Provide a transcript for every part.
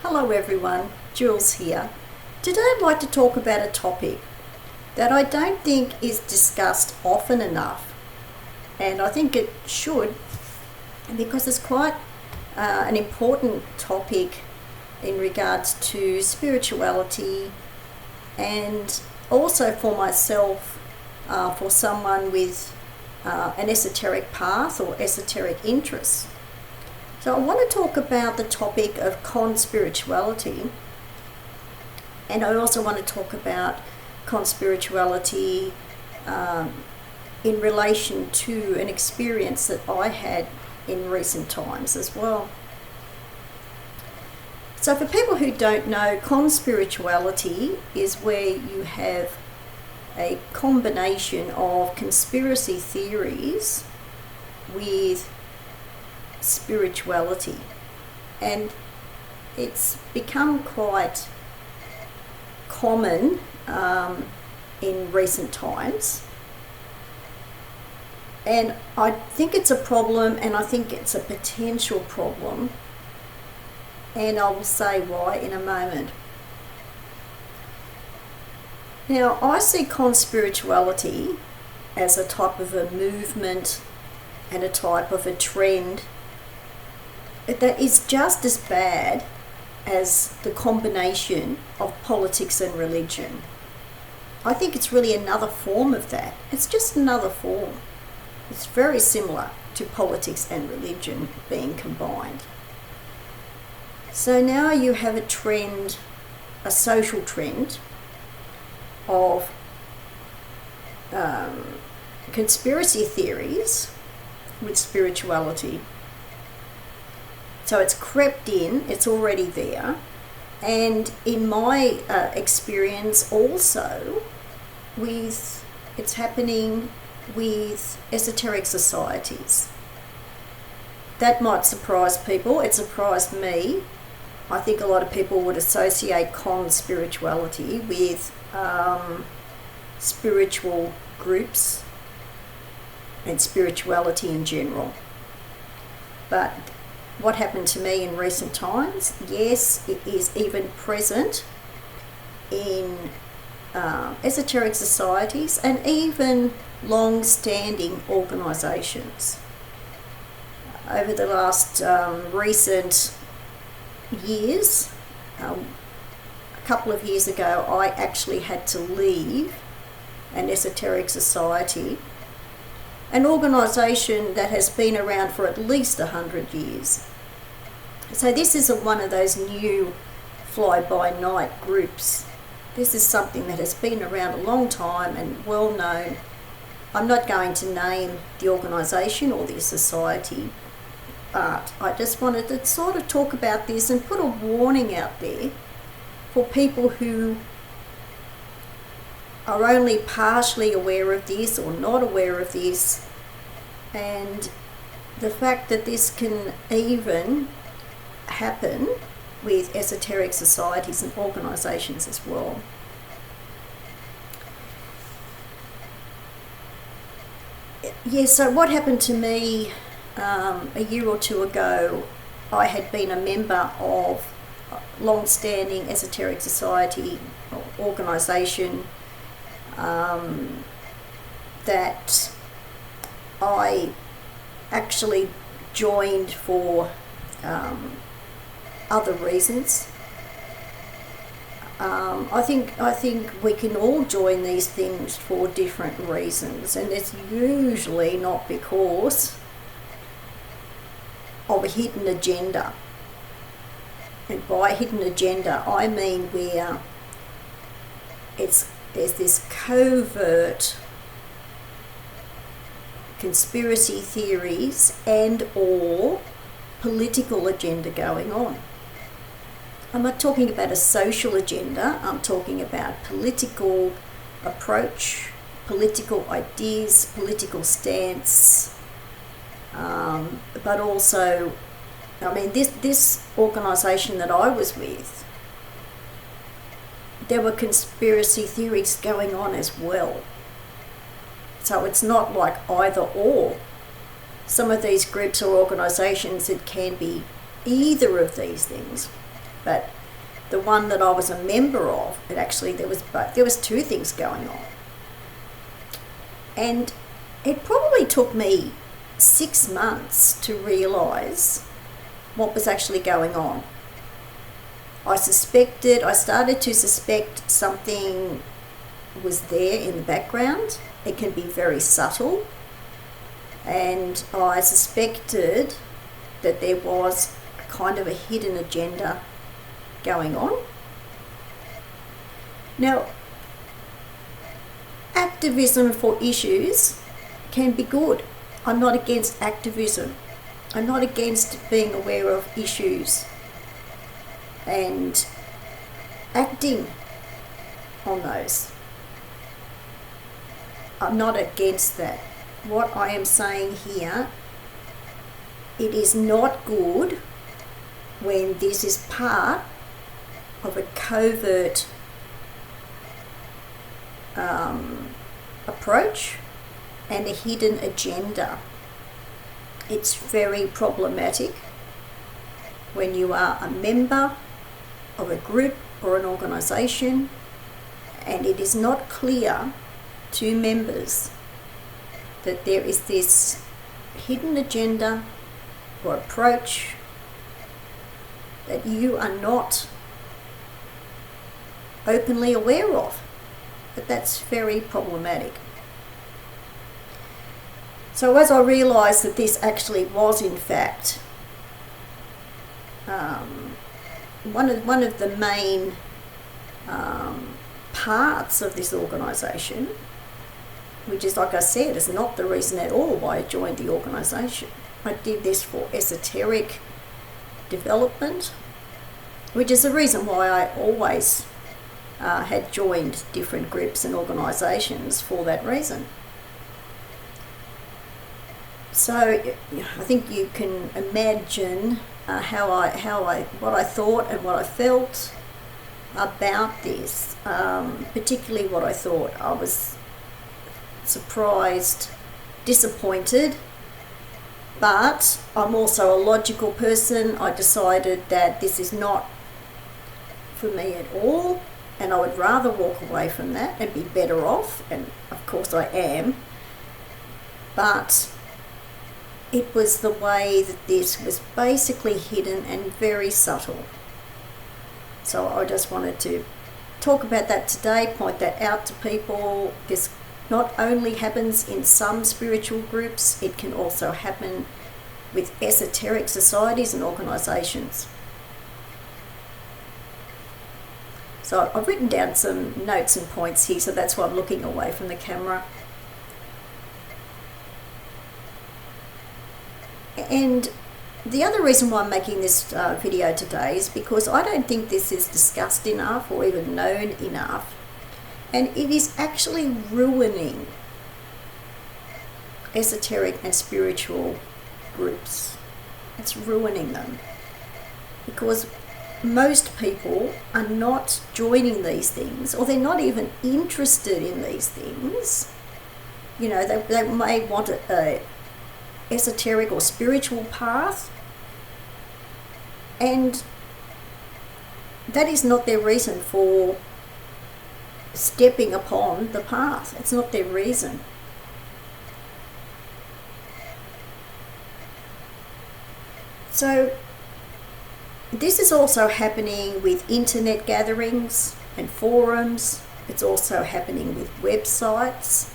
Hello everyone, Jules here. Today I'd like to talk about a topic that I don't think is discussed often enough, and I think it should, because it's quite an important topic in regards to spirituality, and also for myself, for someone with an esoteric path or esoteric interests. So I want to talk about the topic of ConSpirituality, and I also want to talk about ConSpirituality in relation to an experience that I had in recent times as well. So for people who don't know, ConSpirituality is where you have a combination of conspiracy theories with spirituality, and it's become quite common in recent times, and I think it's a problem, and I think it's a potential problem, and I will say why in a moment. Now, I see ConSpirituality as a type of a movement and a type of a trend that is just as bad as the combination of politics and religion. I think it's really another form of that. It's just another form. It's very similar to politics and religion being combined. So now you have a trend, a social trend of conspiracy theories with spirituality. So it's crept in, it's already there, and in my experience also, it's happening with esoteric societies. That might surprise people. It surprised me. I think a lot of people would associate ConSpirituality with spiritual groups and spirituality in general. But what happened to me in recent times, yes, it is even present in esoteric societies and even long-standing organisations. Over the last recent years, a couple of years ago, I actually had to leave an esoteric society, an organisation that has been around for at least 100 years. So this isn't one of those new fly-by-night groups. This is something that has been around a long time and well known. I'm not going to name the organisation or the society, but I just wanted to sort of talk about this and put a warning out there for people who are only partially aware of this or not aware of this, and the fact that this can even happen with esoteric societies and organisations as well. Yeah, so what happened to me a year or two ago, I had been a member of a long-standing esoteric society or organisation that I actually joined for other reasons. I think we can all join these things for different reasons, and it's usually not because of a hidden agenda. And by hidden agenda, I mean where there's this covert conspiracy theories and or political agenda going on. I'm not talking about a social agenda, I'm talking about political approach, political ideas, political stance, but also, I mean, this organisation that I was with, there were conspiracy theories going on as well. So it's not like either or. Some of these groups or organisations, it can be either of these things. But the one that I was a member of, there was two things going on. And it probably took me 6 months to realise what was actually going on. I started to suspect something was there in the background. It can be very subtle. And I suspected that there was kind of a hidden agenda going on. Now, activism for issues can be good. I'm not against activism. I'm not against being aware of issues and acting on those. I'm not against that. What I am saying here, it is not good when this is part of a covert approach and a hidden agenda. It's very problematic when you are a member of a group or an organisation and it is not clear to members that there is this hidden agenda or approach that you are not openly aware of. But that's very problematic. So as I realised that this actually was in fact one of the main parts of this organisation, which is, like I said, is not the reason at all why I joined the organisation. I did this for esoteric development, which is the reason why I always had joined different groups and organisations for that reason. So I think you can imagine what I thought and what I felt about this, particularly what I thought. I was surprised, disappointed, but I'm also a logical person. I decided that this is not for me at all, and I would rather walk away from that and be better off, and of course I am, but it was the way that this was basically hidden and very subtle. So I just wanted to talk about that today, point that out to people. This not only happens in some spiritual groups, it can also happen with esoteric societies and organisations. So I've written down some notes and points here, so that's why I'm looking away from the camera. And the other reason why I'm making this video today is because I don't think this is discussed enough or even known enough. And it is actually ruining esoteric and spiritual groups. It's ruining them. Because most people are not joining these things, or they're not even interested in these things. You know, they may want a esoteric or spiritual path, and that is not their reason for stepping upon the path. It's not their reason. So this is also happening with internet gatherings and forums. It's also happening with websites.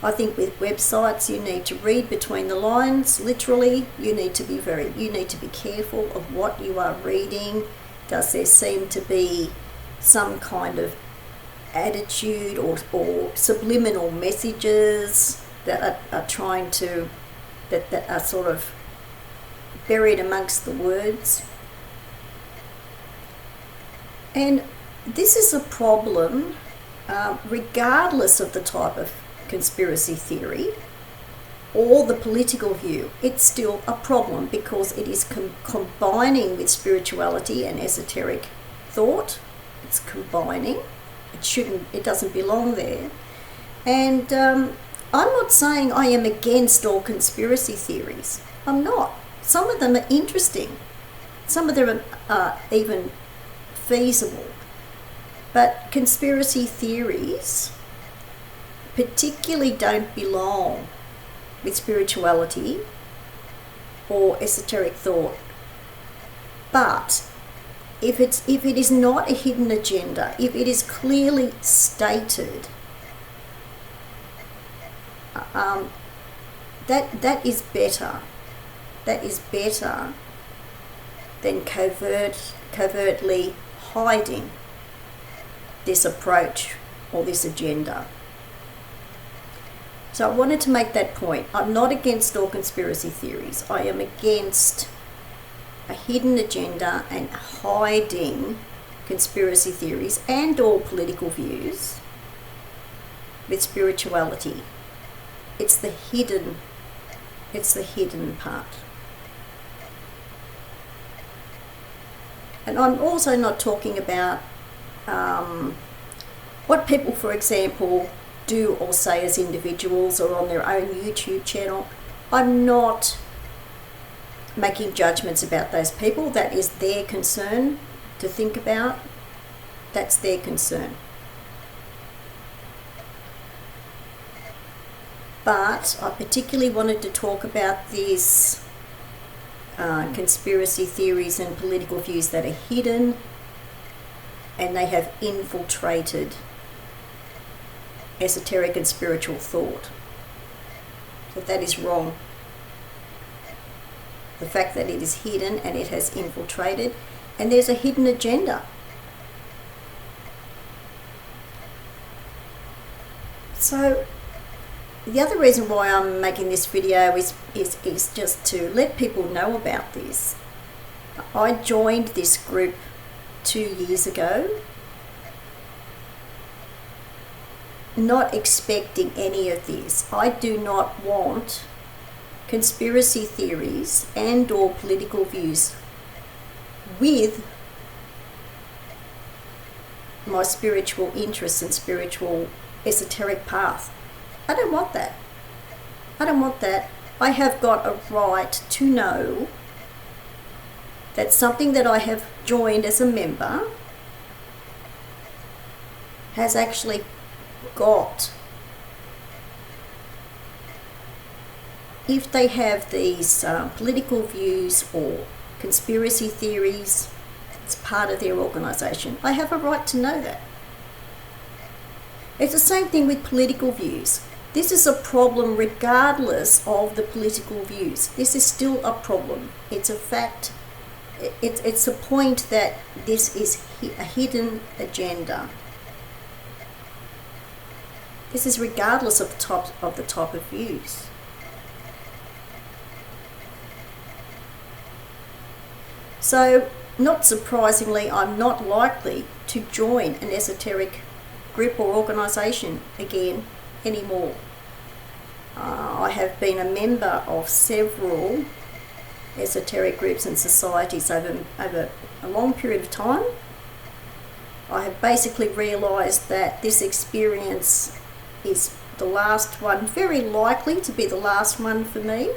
I think with websites you need to read between the lines, literally. You need to be careful of what you are reading. Does there seem to be some kind of attitude or subliminal messages that are trying to, that are sort of buried amongst the words? And this is a problem regardless of the type of conspiracy theory or the political view. It's still a problem because it is combining with spirituality and esoteric thought. It's combining. It doesn't belong there. And I'm not saying I am against all conspiracy theories. I'm not. Some of them are interesting. some of them are even feasible. But conspiracy theories particularly don't belong with spirituality or esoteric thought. But if it is not a hidden agenda, if it is clearly stated, that is better. That is better than covertly hiding this approach or this agenda. So I wanted to make that point. I'm not against all conspiracy theories. I am against a hidden agenda and hiding conspiracy theories and all political views with spirituality. It's the hidden part. And I'm also not talking about what people, for example, do or say as individuals or on their own YouTube channel. I'm not making judgments about those people. That is their concern to think about. That's their concern. But I particularly wanted to talk about these conspiracy theories and political views that are hidden, and they have infiltrated esoteric and spiritual thought. That is wrong. The fact that it is hidden and it has infiltrated, and there's a hidden agenda. So the other reason why I'm making this video is just to let people know about this. I joined this group 2 years ago, not expecting any of this. I do not want conspiracy theories and or political views with my spiritual interests and spiritual esoteric path. I don't want that. I don't want that. I have got a right to know that something that I have joined as a member has actually got, if they have these political views or conspiracy theories, it's part of their organisation. I have a right to know that. It's the same thing with political views. This is a problem regardless of the political views. This is still a problem. It's a fact. It's a point that this is a hidden agenda. This is regardless of the type of views. So, not surprisingly, I'm not likely to join an esoteric group or organisation again anymore. I have been a member of several esoteric groups and societies over a long period of time. I have basically realised that this experience is the last one, very likely to be the last one for me.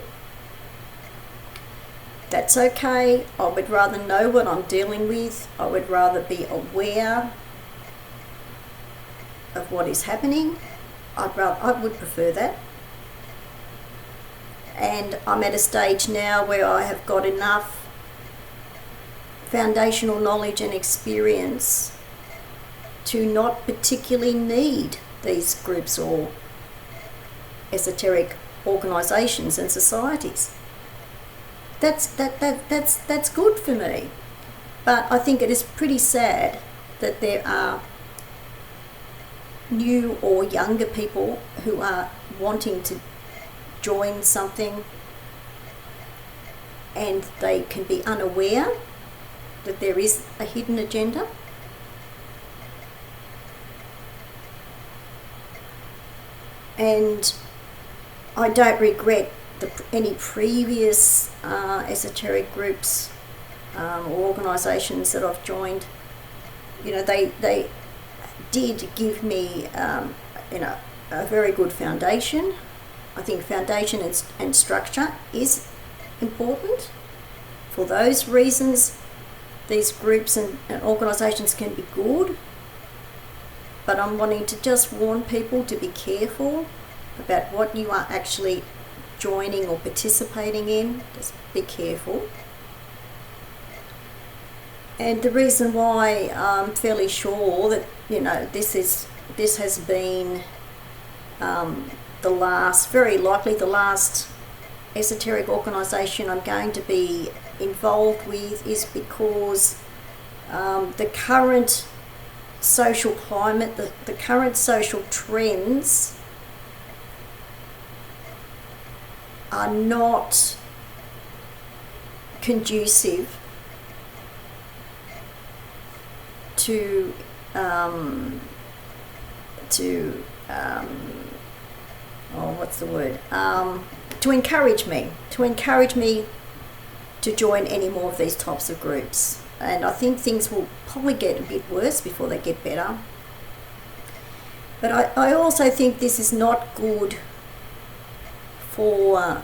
That's okay. I would rather know what I'm dealing with. I would rather be aware of what is happening. I would prefer that. And I'm at a stage now where I have got enough foundational knowledge and experience to not particularly need these groups or esoteric organisations and societies. That's good for me. But I think it is pretty sad that there are new or younger people who are wanting to join something and they can be unaware that there is a hidden agenda. And I don't regret any previous esoteric groups or organisations that I've joined. You know, they did give me a very good foundation. I think foundation and structure is important. For those reasons, these groups and organisations can be good, but I'm wanting to just warn people to be careful about what you are actually joining or participating in. Just be careful. And the reason why I'm fairly sure that, you know, this has been very likely the last esoteric organisation I'm going to be involved with, is because the current social climate, the current social trends are not conducive to encourage me to join any more of these types of groups. And I think things will probably get a bit worse before they get better. But I also think this is not good for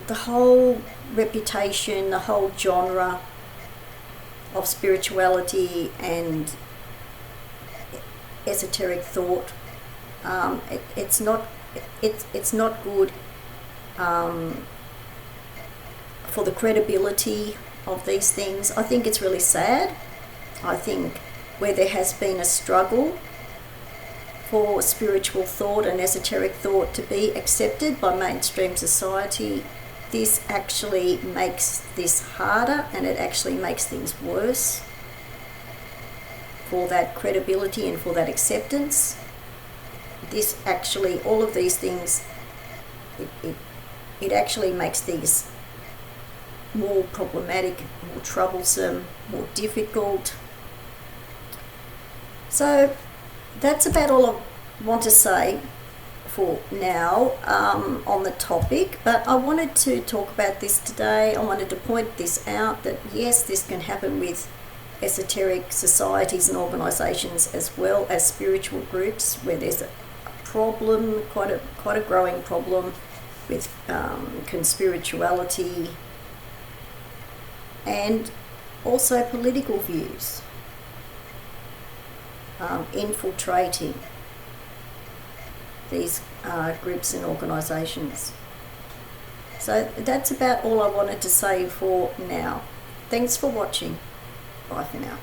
the whole reputation, the whole genre of spirituality and esoteric thought. It's not good for the credibility of these things. I think it's really sad. I think where there has been a struggle for spiritual thought and esoteric thought to be accepted by mainstream society, this actually makes this harder, and it actually makes things worse for that credibility and for that acceptance. This actually, all of these things, it actually makes these more problematic, more troublesome, more difficult. So that's about all I want to say for now on the topic, but I wanted to talk about this today. I wanted to point this out, that yes, this can happen with esoteric societies and organisations as well as spiritual groups, where there's a problem, quite a growing problem with ConSpirituality, and also political views infiltrating these groups and organisations. So that's about all I wanted to say for now. Thanks for watching. Bye for now.